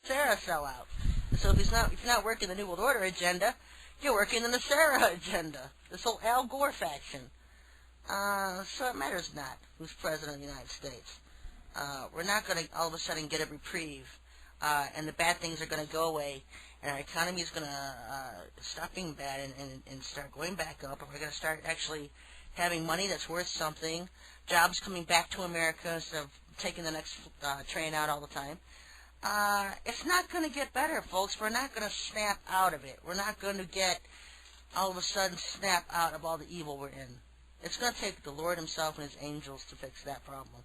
Sarah sellout. So if you're not working the New World Order agenda, you're working the Sarah agenda. This whole Al Gore faction. So it matters not who's president of the United States. We're not going to all of a sudden get a reprieve, and the bad things are going to go away, and our economy is going to stop being bad and start going back up, and we're going to start actually having money that's worth something, jobs coming back to America instead of taking the next train out all the time. It's not going to get better, folks. We're not going to snap out of it. We're not going to get all of a sudden snap out of all the evil we're in. It's going to take the Lord himself and his angels to fix that problem.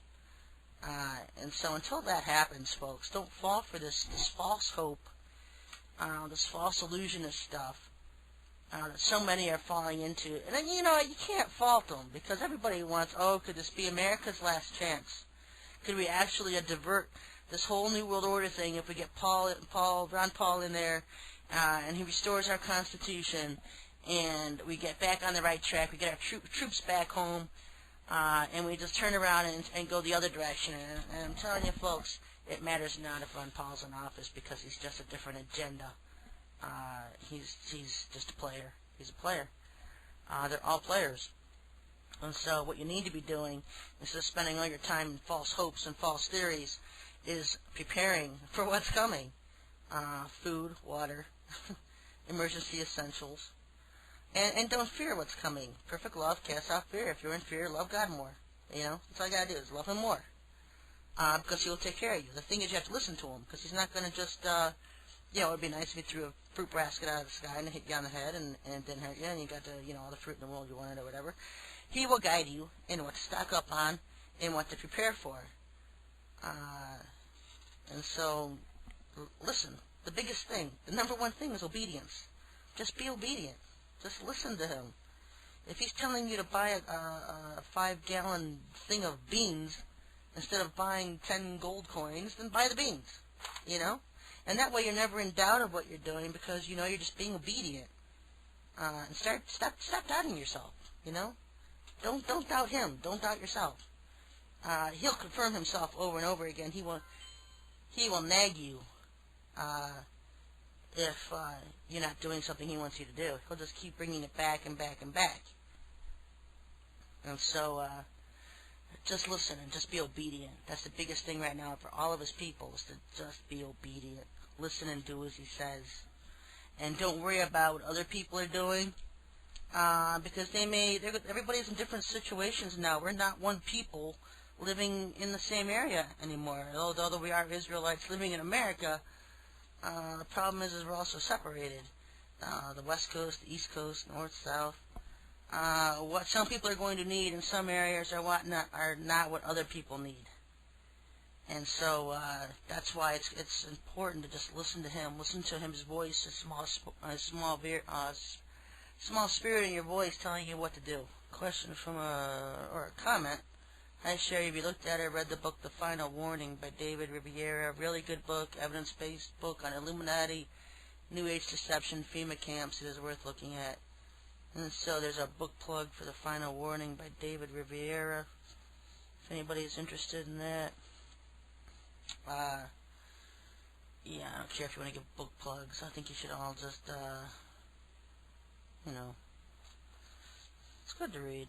And so until that happens, folks, don't fall for this false hope, this false illusionist stuff that so many are falling into. And then, you can't fault them because everybody wants, could this be America's last chance? Could we actually divert this whole New World Order thing if we get Ron Paul in there, and he restores our Constitution, and we get back on the right track, we get our troops back home, and we just turn around and go the other direction. And I'm telling you, folks, it matters not if Ron Paul's in office because he's just a different agenda. He's just a player. He's a player. They're all players. And so what you need to be doing, instead of spending all your time in false hopes and false theories, is preparing for what's coming. Food, water, emergency essentials. And don't fear what's coming. Perfect love casts out fear. If you're in fear, love God more. That's all you got to do is love him more. Because he'll take care of you. The thing is you have to listen to him because he's not going to just, it would be nice if he threw a fruit basket out of the sky and hit you on the head and it didn't hurt you and you got all the fruit in the world you wanted or whatever. He will guide you in what to stock up on and what to prepare for. And so, listen, the biggest thing, the number one thing is obedience. Just be obedient. Just listen to him. If he's telling you to buy a 5-gallon thing of beans instead of buying 10 gold coins, then buy the beans, And that way you're never in doubt of what you're doing because, you're just being obedient. And stop doubting yourself, Don't doubt him. Don't doubt yourself. He'll confirm himself over and over again. He will nag you if you're not doing something he wants you to do. He'll just keep bringing it back and back and back. And so just listen and just be obedient. That's the biggest thing right now for all of his people is to just be obedient. Listen and do as he says. And don't worry about what other people are doing because everybody's in different situations now. We're not one people living in the same area anymore. Although we are Israelites living in America, the problem is we're also separated. The West Coast, the East Coast, North, South. What some people are going to need in some areas are not what other people need. And so that's why it's important to just listen to him. Listen to his voice, small spirit in your voice telling you what to do. Question from or a comment. Hi, Sherry. Have you looked at or read the book The Final Warning by David Riviera? Really good book, evidence-based book on Illuminati, New Age deception, FEMA camps. It is worth looking at. And so there's a book plug for The Final Warning by David Riviera, if anybody is interested in that. Yeah, I don't care if you want to give book plugs. I think you should all just, it's good to read.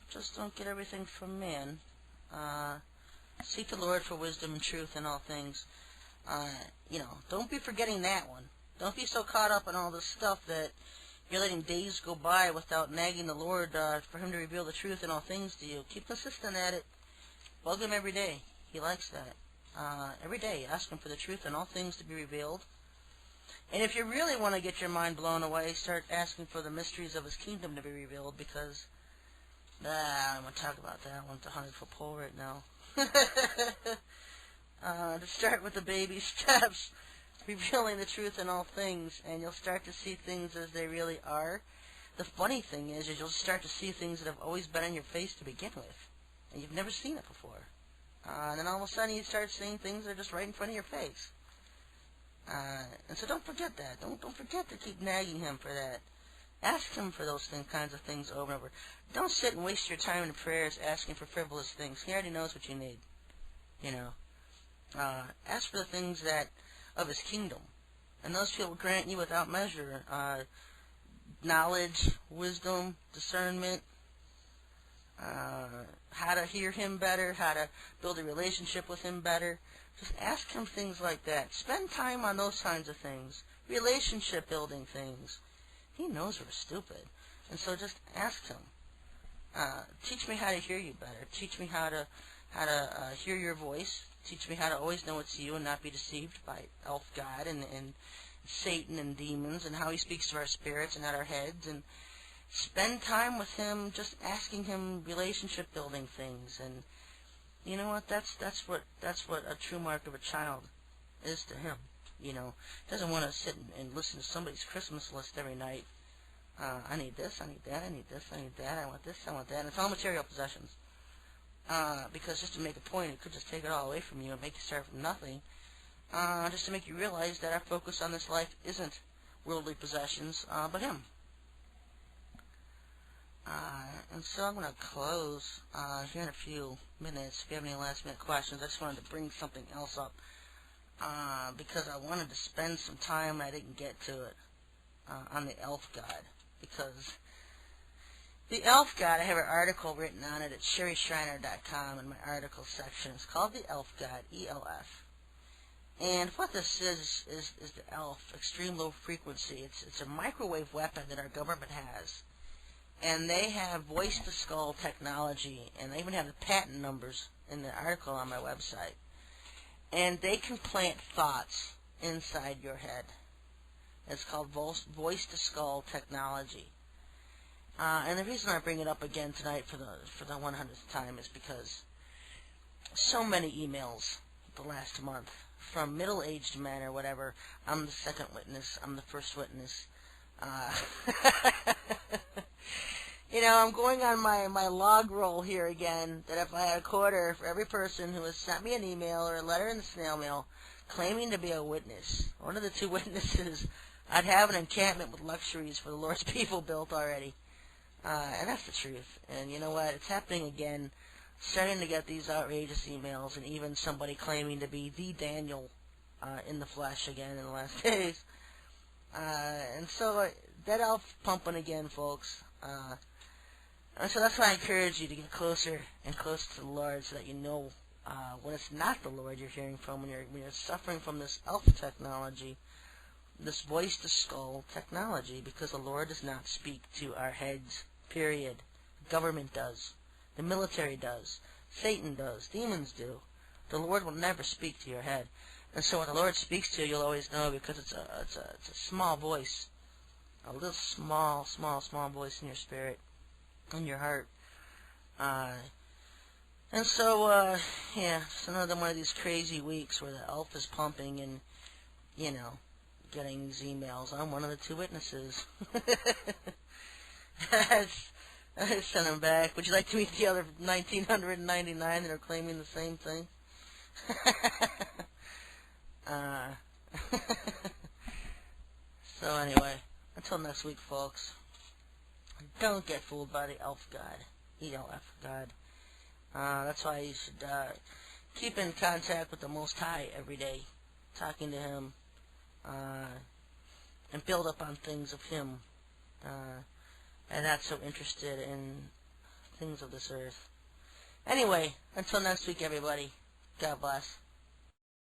Just don't get everything from man. Seek the Lord for wisdom and truth in all things. Don't be forgetting that one. Don't be so caught up in all this stuff that you're letting days go by without nagging the Lord for him to reveal the truth in all things to you. Keep consistent at it. Bug him every day. He likes that. Every day, ask him for the truth in all things to be revealed. And if you really want to get your mind blown away, start asking for the mysteries of his kingdom to be revealed because I don't want to talk about that. One's a 100-foot pole right now. To start with the baby steps, revealing the truth in all things, and you'll start to see things as they really are. The funny thing is you'll start to see things that have always been in your face to begin with, and you've never seen it before. And then all of a sudden you start seeing things that are just right in front of your face. And so don't forget that. Don't forget to keep nagging him for that. Ask him for those kinds of things over and over. Don't sit and waste your time in prayers asking for frivolous things. He already knows what you need. Ask for the things that of his kingdom. And those people grant you without measure knowledge, wisdom, discernment, how to hear him better, how to build a relationship with him better. Just ask him things like that. Spend time on those kinds of things. Relationship building things. He knows we're stupid. And so just ask him. Teach me how to hear you better. Teach me how to hear your voice. Teach me how to always know it's you and not be deceived by elf God and Satan and demons, and how he speaks to our spirits and not our heads. And spend time with him, just asking him relationship building things. And you know what? That's what a true mark of a child is to him. You know, doesn't want to sit and listen to somebody's Christmas list every night. I need this, I need that, I need this, I need that, I want this, I want that. And it's all material possessions. Because just to make a point, it could just take it all away from you and make you start from nothing. Just to make you realize that our focus on this life isn't worldly possessions, but him. And so I'm going to close here in a few minutes. If you have any last minute questions, I just wanted to bring something else up. Because I wanted to spend some time and I didn't get to it on the elf god. Because the elf god, I have an article written on it at SherryShriner.com in my article section. It's called the elf god, ELF. And what this is the elf, extreme low frequency. It's a microwave weapon that our government has. And they have voice-to-skull technology, and they even have the patent numbers in the article on my website. And they can plant thoughts inside your head. It's called voice-to-skull technology. And the reason I bring it up again tonight for the 100th time is because so many emails the last month from middle-aged men or whatever. I'm the second witness. I'm the first witness. You know, I'm going on my log roll here again, that if I had a quarter for every person who has sent me an email or a letter in the snail mail claiming to be a witness, one of the two witnesses, I'd have an encampment with luxuries for the Lord's people built already. And that's the truth. And you know what? It's happening again. Starting to get these outrageous emails, and even somebody claiming to be the Daniel in the flesh again in the last days. And so that elf pumping again, folks. And so that's why I encourage you to get closer and closer to the Lord, so that you know when it's not the Lord you're hearing from, when you're suffering from this elf technology, this voice-to-skull technology, because the Lord does not speak to our heads, period. Government does. The military does. Satan does. Demons do. The Lord will never speak to your head. And so when the Lord speaks to you, you'll always know, because it's a small voice. A little small voice in your spirit, in your heart. And so, yeah, it's another one of these crazy weeks where the elf is pumping and, you know, getting these emails. I'm one of the two witnesses. I sent them back. Would you like to meet the other 1,999 that are claiming the same thing? So anyway, until next week, folks, don't get fooled by the elf god, ELF god. That's why you should keep in contact with the Most High every day, talking to him, and build up on things of him, and not so interested in things of this earth. Anyway, until next week, everybody, God bless.